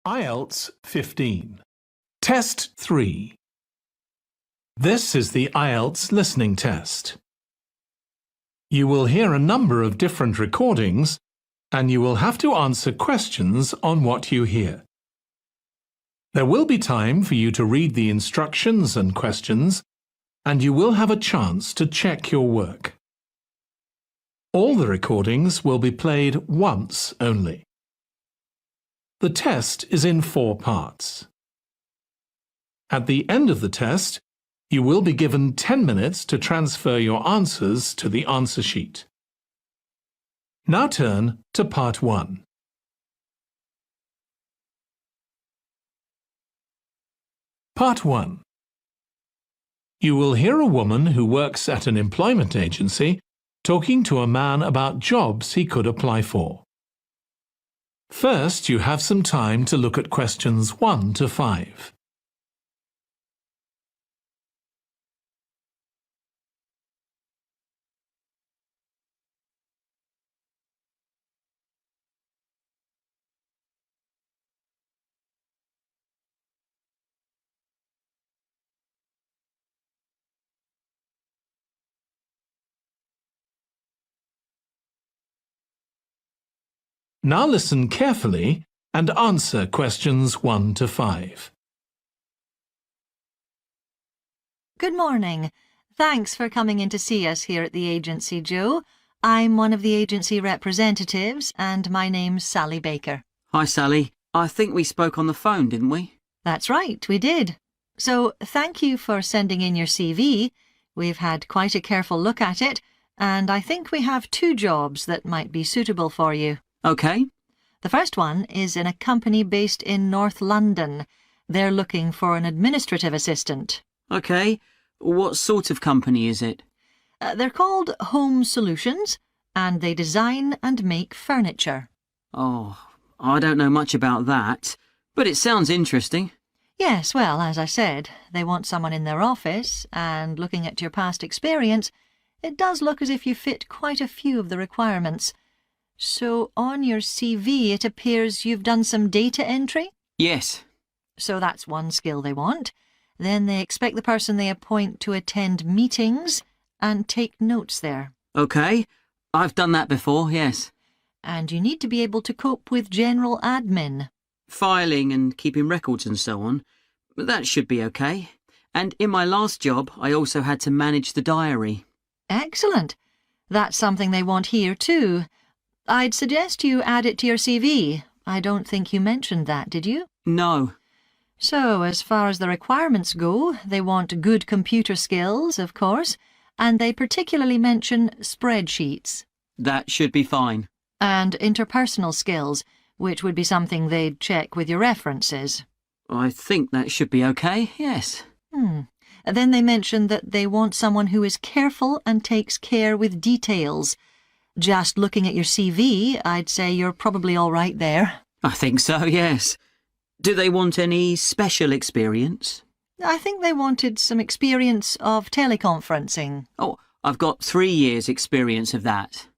Ielts 15. Test 3. This is the Ielts listening test. You will hear a number of different recordings, and you will have to answer questions on what you hear. There will be time for you to read the instructions and questions, and you will have a chance to check your work. All the recordings will be played once only. The test is in 4 parts. At the end of the test, you will be given 10 minutes to transfer your answers to the answer sheet. Now turn to Part 1. Part 1. You will hear a woman who works at an employment agency talking to a man about jobs he could apply for. First, you have some time to look at questions 1 to 5. Now listen carefully and answer questions 1 to 5. Good morning. Thanks for coming in to see us here at the agency, Joe. I'm one of the agency representatives and my name's Sally Baker. Hi, Sally. I think we spoke on the phone, didn't we? That's right, we did. So thank you for sending in your CV. We've had quite a careful look at it, and I think we have 2 jobs that might be suitable for you. OK. The first one is in a company based in North London. They're looking for an administrative assistant. OK. What sort of company is it? They're called Home Solutions, and they design and make furniture. Oh, I don't know much about that, but it sounds interesting. Yes, well, as I said, they want someone in their office, and looking at your past experience, it does look as if you fit quite a few of the requirements. So on your CV it appears you've done some data entry? Yes. So that's one skill they want. Then they expect the person they appoint to attend meetings and take notes there. OK. I've done that before, yes. And you need to be able to cope with general admin. Filing and keeping records and so on. But that should be OK. And in my last job, I also had to manage the diary. Excellent. That's something they want here too. I'd suggest you add it to your CV. I don't think you mentioned that, did you? No. So, as far as the requirements go, they want good computer skills, of course, and they particularly mention spreadsheets. That should be fine. And interpersonal skills, which would be something they'd check with your references. I think that should be OK, yes. Then they mention that they want someone who is careful and takes care with details. Just looking at your CV, I'd say you're probably all right there. I think so, yes. Do they want any special experience? I think they wanted some experience of teleconferencing. Oh, I've got 3 years' experience of that.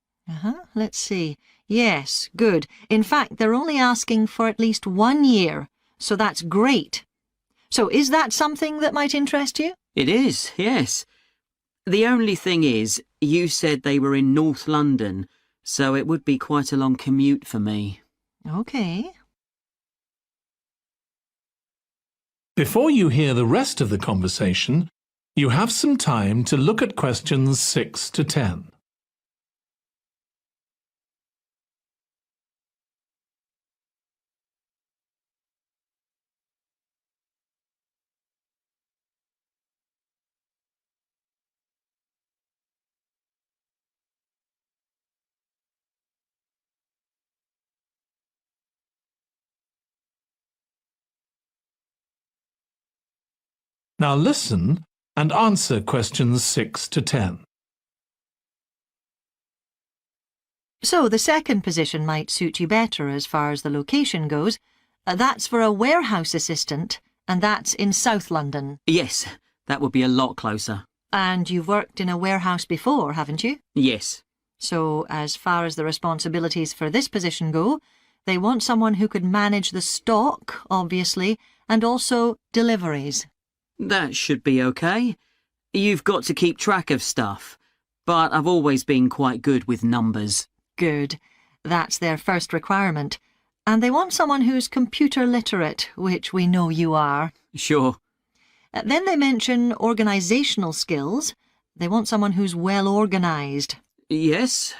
Let's see. Yes, good. In fact, they're only asking for at least 1 year, so that's great. So is that something that might interest you? It is, yes. The only thing is, you said they were in North London, so it would be quite a long commute for me. OK. Before you hear the rest of the conversation, you have some time to look at questions 6 to 10. Now listen and answer questions 6 to 10. So the second position might suit you better as far as the location goes. That's for a warehouse assistant, And that's in South London. Yes, that would be a lot closer. And you've worked in a warehouse before, haven't you? Yes. So, as far as the responsibilities for this position go, they want someone who could manage the stock, obviously, and also deliveries. That should be okay. You've got to keep track of stuff, but I've always been quite good with numbers. Good. That's their first requirement. And they want someone who's computer literate, which we know you are. Sure. Then they mention organisational skills. They want someone who's well organised. Yes,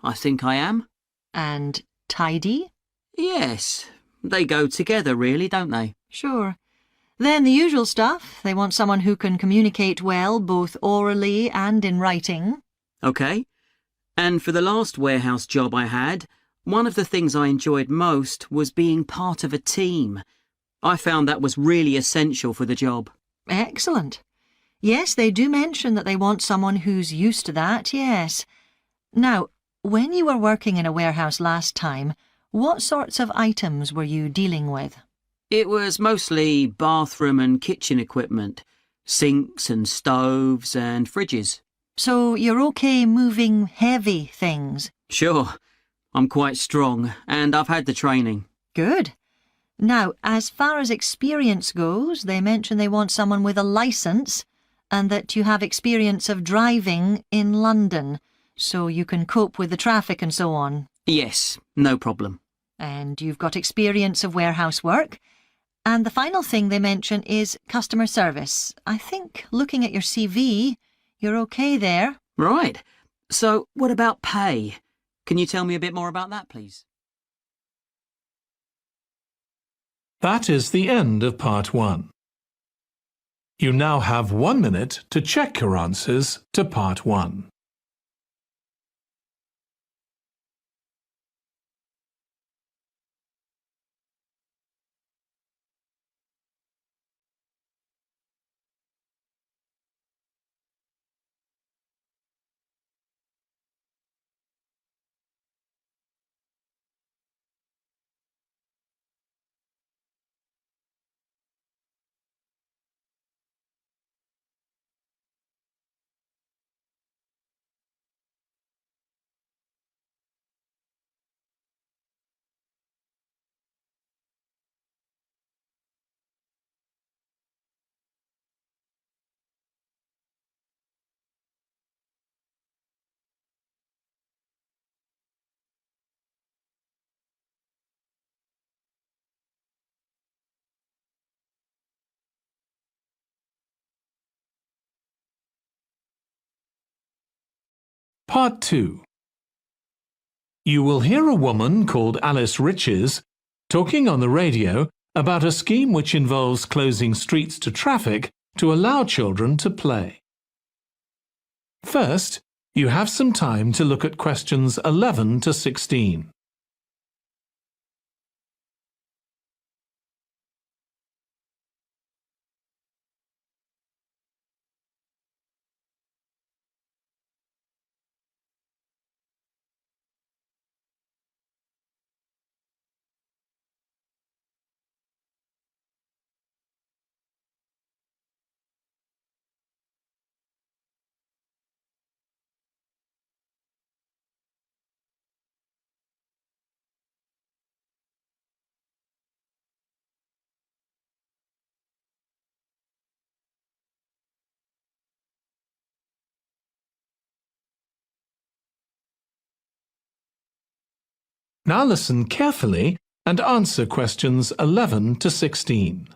I think I am. And tidy? Yes, they go together really, don't they? Sure. Then the usual stuff. They want someone who can communicate well, both orally and in writing. Okay. And for the last warehouse job I had, one of the things I enjoyed most was being part of a team. I found that was really essential for the job. Excellent. Yes, they do mention that they want someone who's used to that, yes. Now, when you were working in a warehouse last time, what sorts of items were you dealing with? It was mostly bathroom and kitchen equipment, sinks and stoves and fridges. So you're okay moving heavy things? Sure, I'm quite strong and I've had the training. Good. Now, as far as experience goes, they mention they want someone with a licence and that you have experience of driving in London, so you can cope with the traffic and so on. Yes, no problem. And you've got experience of warehouse work. And the final thing they mention is customer service. I think, looking at your CV, you're okay there. Right. So, what about pay? Can you tell me a bit more about that, please? That is the end of part 1. You now have 1 minute to check your answers to part 1. Part 2. You will hear a woman called Alice Riches talking on the radio about a scheme which involves closing streets to traffic to allow children to play. First, you have some time to look at questions 11 to 16. Now listen carefully and answer questions 11 to 16.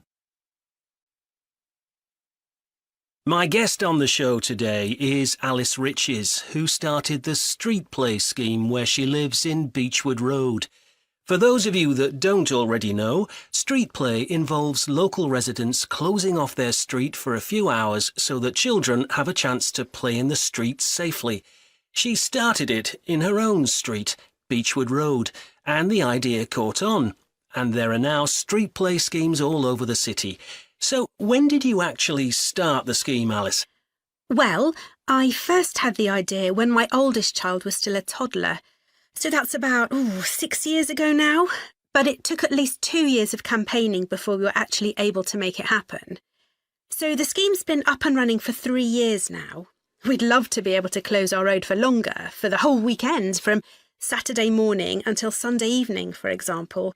My guest on the show today is Alice Riches, who started the Street Play scheme where she lives in Beechwood Road. For those of you that don't already know, Street Play involves local residents closing off their street for a few hours so that children have a chance to play in the streets safely. She started it in her own street, Beechwood Road, and the idea caught on. And there are now street play schemes all over the city. So when did you actually start the scheme, Alice? Well, I first had the idea when my oldest child was still a toddler. So that's about 6 years ago now. But it took at least 2 years of campaigning before we were actually able to make it happen. So the scheme's been up and running for 3 years now. We'd love to be able to close our road for longer, for the whole weekend, from Saturday morning until Sunday evening, for example.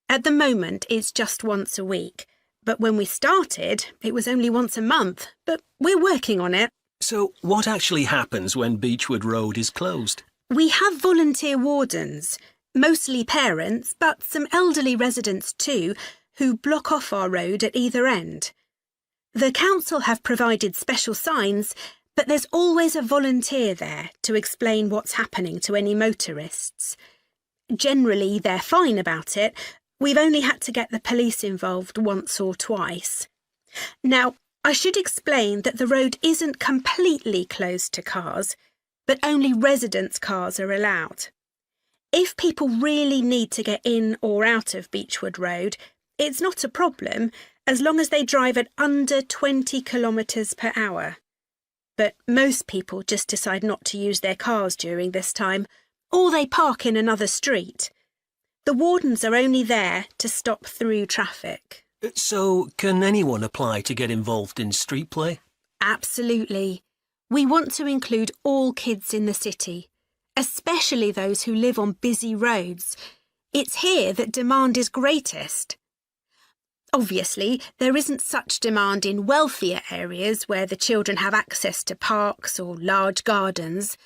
At the moment, it's just once a week. But when we started, it was only once a month. But we're working on it. So what actually happens when Beechwood Road is closed? We have volunteer wardens, mostly parents, but some elderly residents too, who block off our road at either end. The council have provided special signs, but there's always a volunteer there to explain what's happening to any motorists. Generally, they're fine about it. We've only had to get the police involved once or twice. Now, I should explain that the road isn't completely closed to cars, but only residents' cars are allowed. If people really need to get in or out of Beechwood Road, it's not a problem, as long as they drive at under 20 kilometres per hour. But most people just decide not to use their cars during this time, or they park in another street. The wardens are only there to stop through traffic. So can anyone apply to get involved in street play? Absolutely. We want to include all kids in the city, especially those who live on busy roads. It's here that demand is greatest. Obviously, there isn't such demand in wealthier areas where the children have access to parks or large gardens,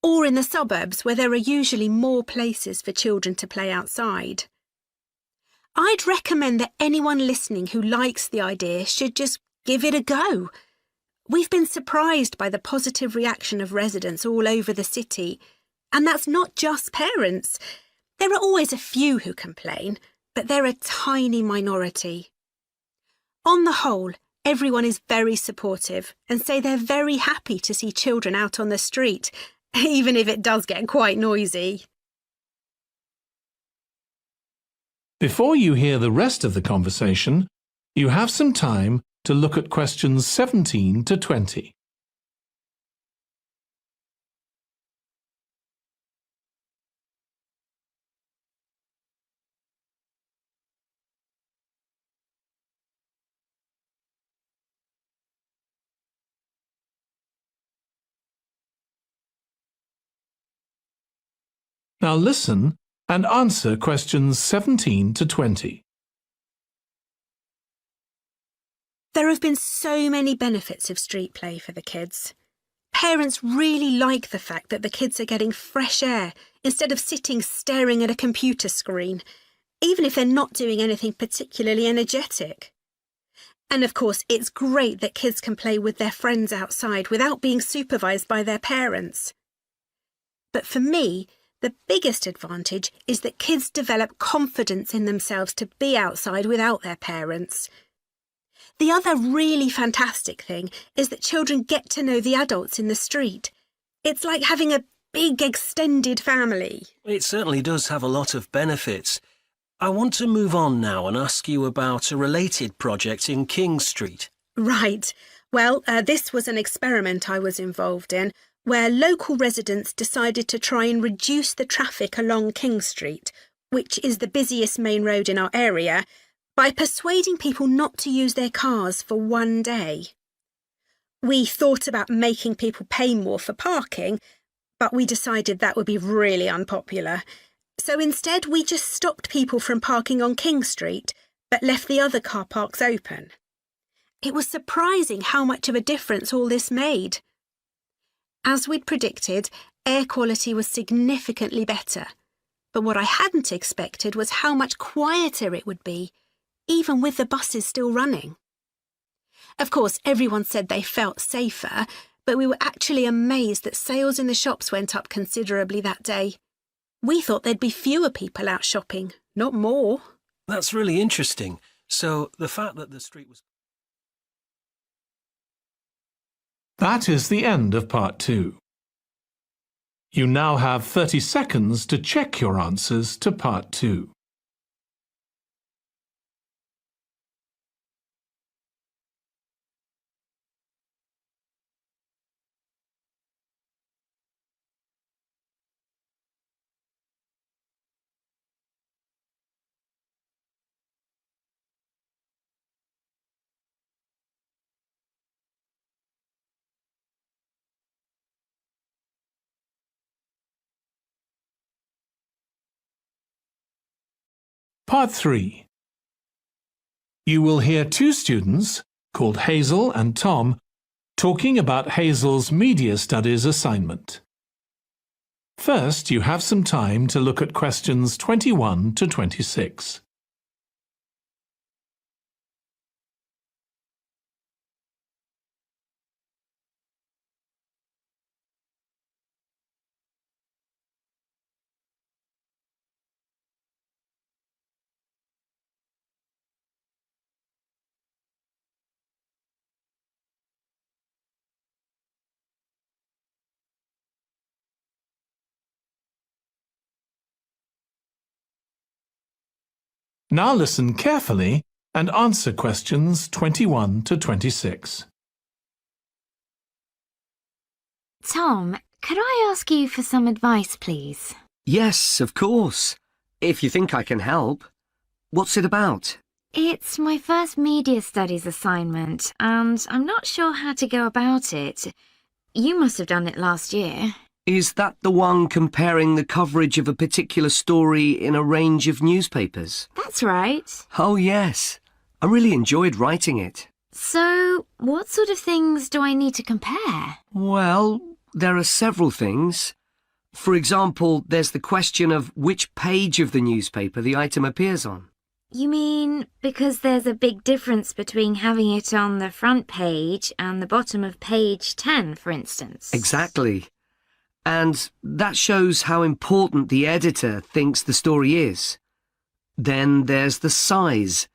or in the suburbs where there are usually more places for children to play outside. I'd recommend that anyone listening who likes the idea should just give it a go. We've been surprised by the positive reaction of residents all over the city, and that's not just parents. There are always a few who complain, but they're a tiny minority. On the whole, everyone is very supportive and say they're very happy to see children out on the street, even if it does get quite noisy. Before you hear the rest of the conversation, you have some time to look at questions 17 to 20. Now listen and answer questions 17 to 20. There have been so many benefits of street play for the kids. Parents really like the fact that the kids are getting fresh air instead of sitting staring at a computer screen, even if they're not doing anything particularly energetic. And of course, it's great that kids can play with their friends outside without being supervised by their parents. But for me, the biggest advantage is that kids develop confidence in themselves to be outside without their parents. The other really fantastic thing is that children get to know the adults in the street. It's like having a big extended family. It certainly does have a lot of benefits. I want to move on now and ask you about a related project in King Street. Right. Well, this was an experiment I was involved in, where local residents decided to try and reduce the traffic along King Street, which is the busiest main road in our area, by persuading people not to use their cars for one day. We thought about making people pay more for parking, but we decided that would be really unpopular. So instead, we just stopped people from parking on King Street, but left the other car parks open. It was surprising how much of a difference all this made. As we'd predicted, air quality was significantly better. But what I hadn't expected was how much quieter it would be, even with the buses still running. Of course, everyone said they felt safer, but we were actually amazed that sales in the shops went up considerably that day. We thought there'd be fewer people out shopping, not more. That's really interesting. So the fact that the street was... That is the end of part 2. You now have 30 seconds to check your answers to part 2. Part 3. You will hear two students, called Hazel and Tom, talking about Hazel's Media Studies assignment. First, you have some time to look at questions 21 to 26. Now listen carefully and answer questions 21 to 26. Tom, could I ask you for some advice, please? Yes, of course. If you think I can help. What's it about? It's my first media studies assignment, and I'm not sure how to go about it. You must have done it last year. Is that the one comparing the coverage of a particular story in a range of newspapers? That's right. Oh, yes. I really enjoyed writing it. So, what sort of things do I need to compare? Well, there are several things. For example, there's the question of which page of the newspaper the item appears on. You mean because there's a big difference between having it on the front page and the bottom of page 10, for instance? Exactly. And that shows how important the editor thinks the story is. Then there's the size.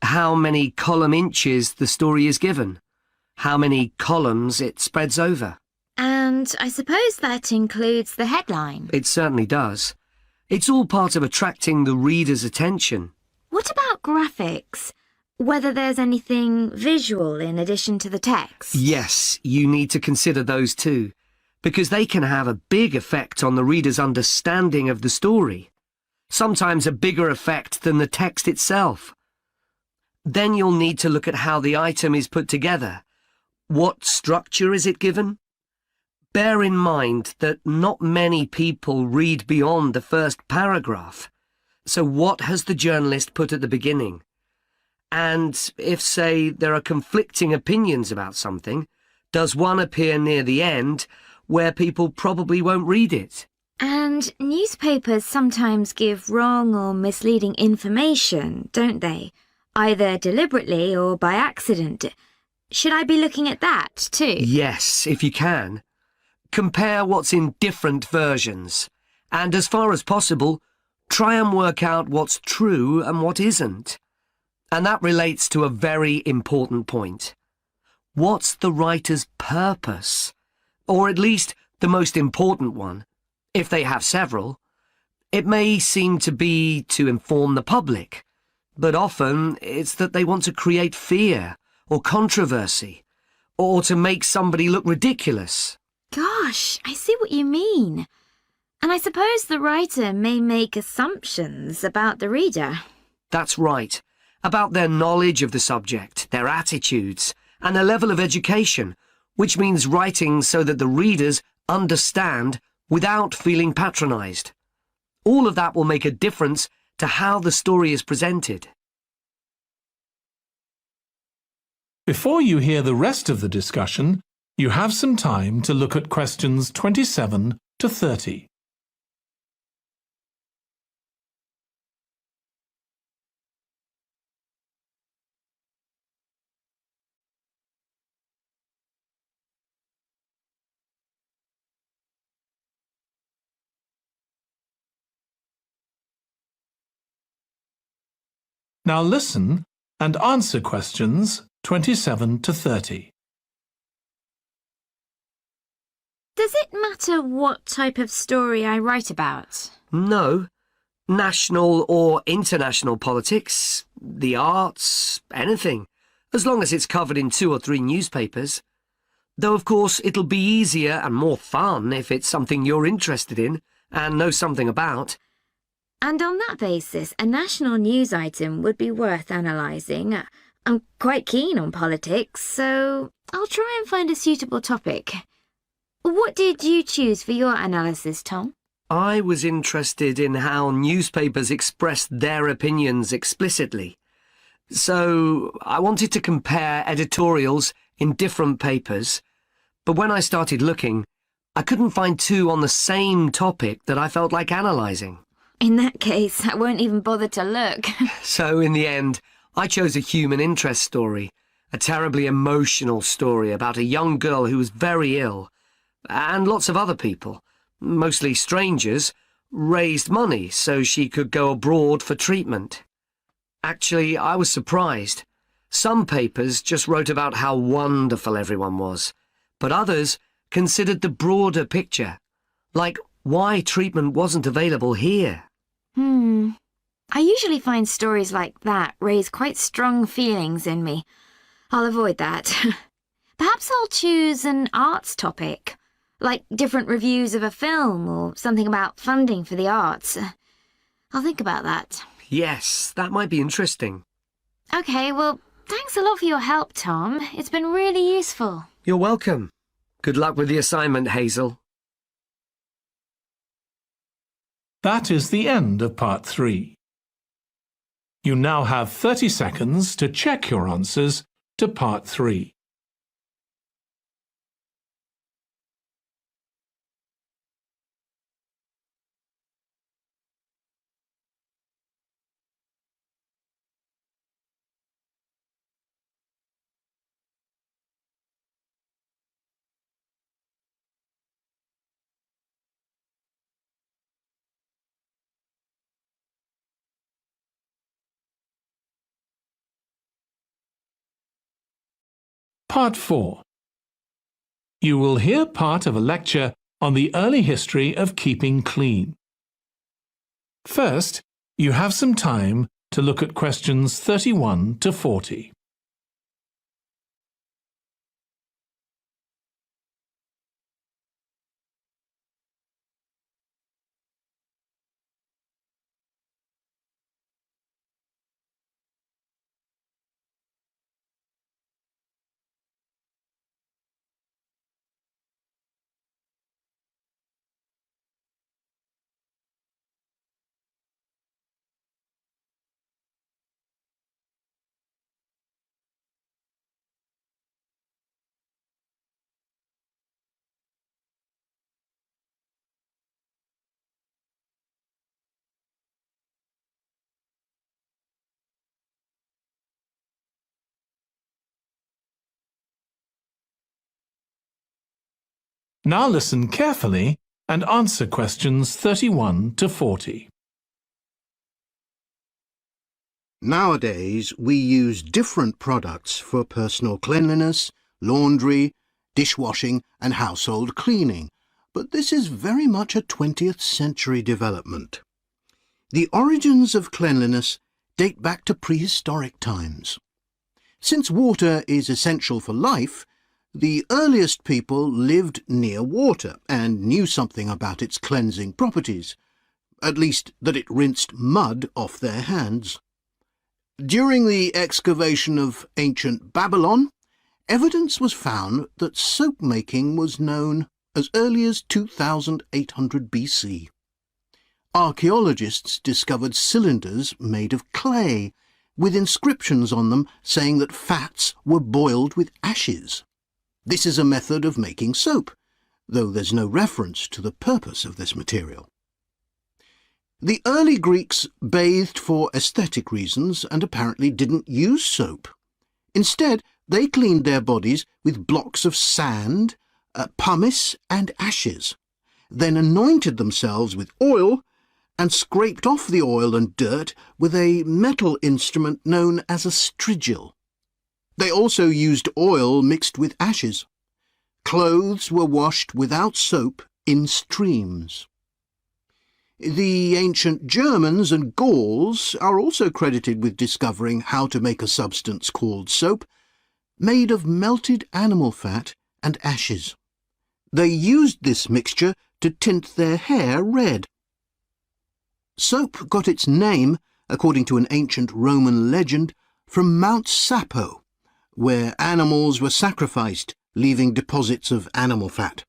How many column inches the story is given. How many columns it spreads over. And I suppose that includes the headline. It certainly does. It's all part of attracting the reader's attention. What about graphics? Whether there's anything visual in addition to the text? Yes, you need to consider those too, because they can have a big effect on the reader's understanding of the story. Sometimes a bigger effect than the text itself. Then you'll need to look at how the item is put together. What structure is it given? Bear in mind that not many people read beyond the first paragraph. So what has the journalist put at the beginning? And if, say, there are conflicting opinions about something, does one appear near the end where people probably won't read it? And newspapers sometimes give wrong or misleading information, don't they? Either deliberately or by accident. Should I be looking at that too? Yes, if you can. Compare what's in different versions. And as far as possible, try and work out what's true and what isn't. And that relates to a very important point. What's the writer's purpose? Or at least the most important one, if they have several. It may seem to be to inform the public, but often it's that they want to create fear or controversy, or to make somebody look ridiculous. Gosh, I see what you mean. And I suppose the writer may make assumptions about the reader. That's right. About their knowledge of the subject, their attitudes, and their level of education, which means writing so that the readers understand without feeling patronised. All of that will make a difference to how the story is presented. Before you hear the rest of the discussion, you have some time to look at questions 27 to 30. Now listen and answer questions 27 to 30. Does it matter what type of story I write about? No. National or international politics, the arts, anything, as long as it's covered in 2 or 3 newspapers. Though, of course, it'll be easier and more fun if it's something you're interested in and know something about. And on that basis, a national news item would be worth analysing. I'm quite keen on politics, so I'll try and find a suitable topic. What did you choose for your analysis, Tom? I was interested in how newspapers expressed their opinions explicitly. So I wanted to compare editorials in different papers, but when I started looking, I couldn't find two on the same topic that I felt like analysing. In that case, I won't even bother to look. So in the end, I chose a human interest story, a terribly emotional story about a young girl who was very ill, and lots of other people, mostly strangers, raised money so she could go abroad for treatment. Actually, I was surprised. Some papers just wrote about how wonderful everyone was, but others considered the broader picture, like why treatment wasn't available here. I usually find stories like that raise quite strong feelings in me. I'll avoid that. Perhaps I'll choose an arts topic, like different reviews of a film or something about funding for the arts. I'll think about that. Yes, that might be interesting. Okay, well, thanks a lot for your help, Tom. It's been really useful. You're welcome. Good luck with the assignment, Hazel. That is the end of Part 3. You now have 30 seconds to check your answers to Part 3. Part 4. You will hear part of a lecture on the early history of keeping clean. First, you have some time to look at questions 31 to 40. Now listen carefully and answer questions 31 to 40. Nowadays, we use different products for personal cleanliness, laundry, dishwashing and household cleaning, but this is very much a 20th century development. The origins of cleanliness date back to prehistoric times. Since water is essential for life, the earliest people lived near water and knew something about its cleansing properties, at least that it rinsed mud off their hands. During the excavation of ancient Babylon, evidence was found that soap making was known as early as 2800 BC. Archaeologists discovered cylinders made of clay, with inscriptions on them saying that fats were boiled with ashes. This is a method of making soap, though there's no reference to the purpose of this material. The early Greeks bathed for aesthetic reasons and apparently didn't use soap. Instead, they cleaned their bodies with blocks of sand, pumice and ashes, then anointed themselves with oil and scraped off the oil and dirt with a metal instrument known as a strigil. They also used oil mixed with ashes. Clothes were washed without soap in streams. The ancient Germans and Gauls are also credited with discovering how to make a substance called soap, made of melted animal fat and ashes. They used this mixture to tint their hair red. Soap got its name, according to an ancient Roman legend, from Mount Sapo, where animals were sacrificed, leaving deposits of animal fat.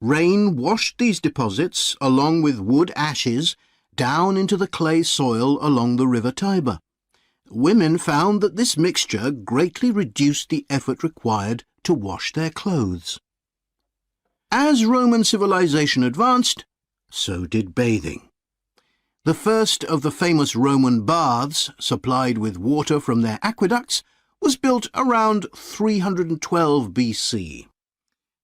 Rain washed these deposits, along with wood ashes, down into the clay soil along the River Tiber. Women found that this mixture greatly reduced the effort required to wash their clothes. As Roman civilization advanced, so did bathing. The first of the famous Roman baths, supplied with water from their aqueducts, was built around 312 BC.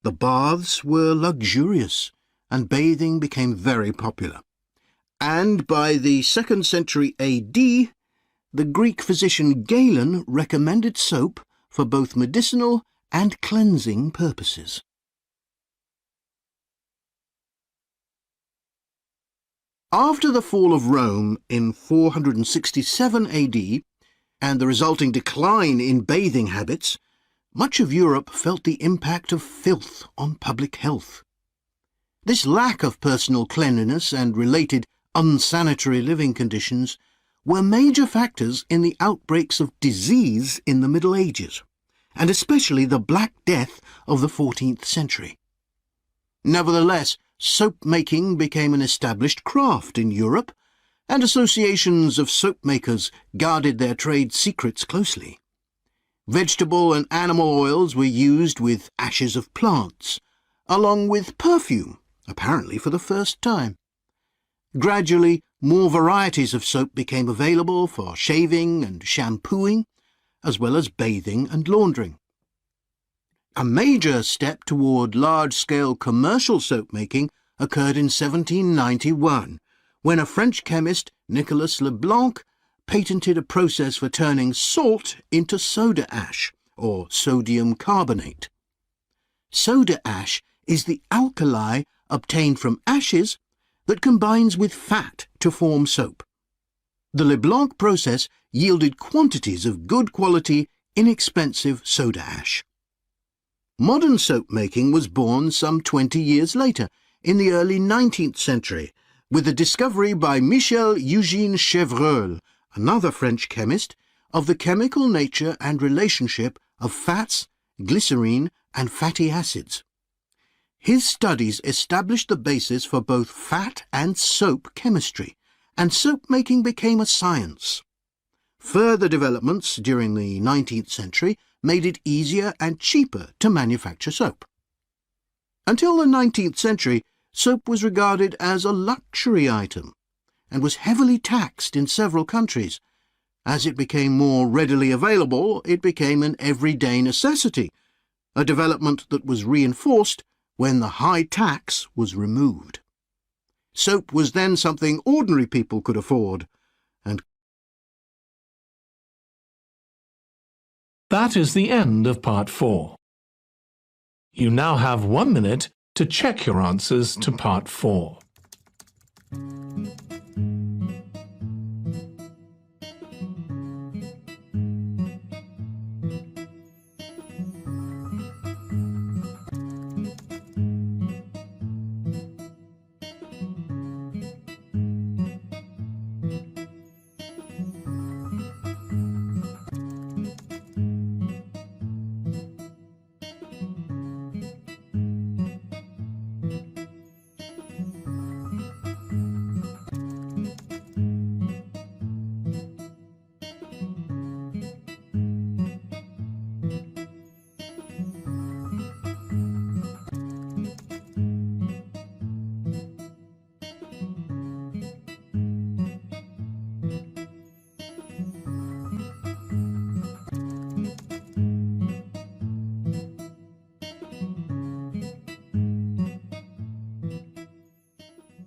The baths were luxurious, and bathing became very popular. And by the 2nd century AD, the Greek physician Galen recommended soap for both medicinal and cleansing purposes. After the fall of Rome in 467 AD and the resulting decline in bathing habits, much of Europe felt the impact of filth on public health. This lack of personal cleanliness and related unsanitary living conditions were major factors in the outbreaks of disease in the Middle Ages, and especially the Black Death of the 14th century. Nevertheless, soap-making became an established craft in Europe, and associations of soap-makers guarded their trade secrets closely. Vegetable and animal oils were used with ashes of plants, along with perfume, apparently for the first time. Gradually, more varieties of soap became available for shaving and shampooing, as well as bathing and laundering. A major step toward large-scale commercial soap-making occurred in 1791, when a French chemist, Nicolas Leblanc, patented a process for turning salt into soda ash, or sodium carbonate. Soda ash is the alkali obtained from ashes that combines with fat to form soap. The Leblanc process yielded quantities of good quality, inexpensive soda ash. Modern soap making was born some 20 years later, in the early 19th century, with the discovery by Michel-Eugène Chevreul, another French chemist, of the chemical nature and relationship of fats, glycerine, and fatty acids. His studies established the basis for both fat and soap chemistry, and soap making became a science. Further developments during the 19th century made it easier and cheaper to manufacture soap. Until the 19th century, soap was regarded as a luxury item and was heavily taxed in several countries. As it became more readily available, it became an everyday necessity, a development that was reinforced when the high tax was removed. Soap was then something ordinary people could afford, and that is the end of Part 4. You now have 1 minute to check your answers to Part 4.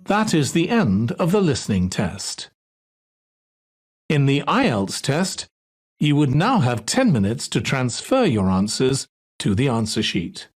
That is the end of the listening test. In the Ielts test, you would now have 10 minutes to transfer your answers to the answer sheet.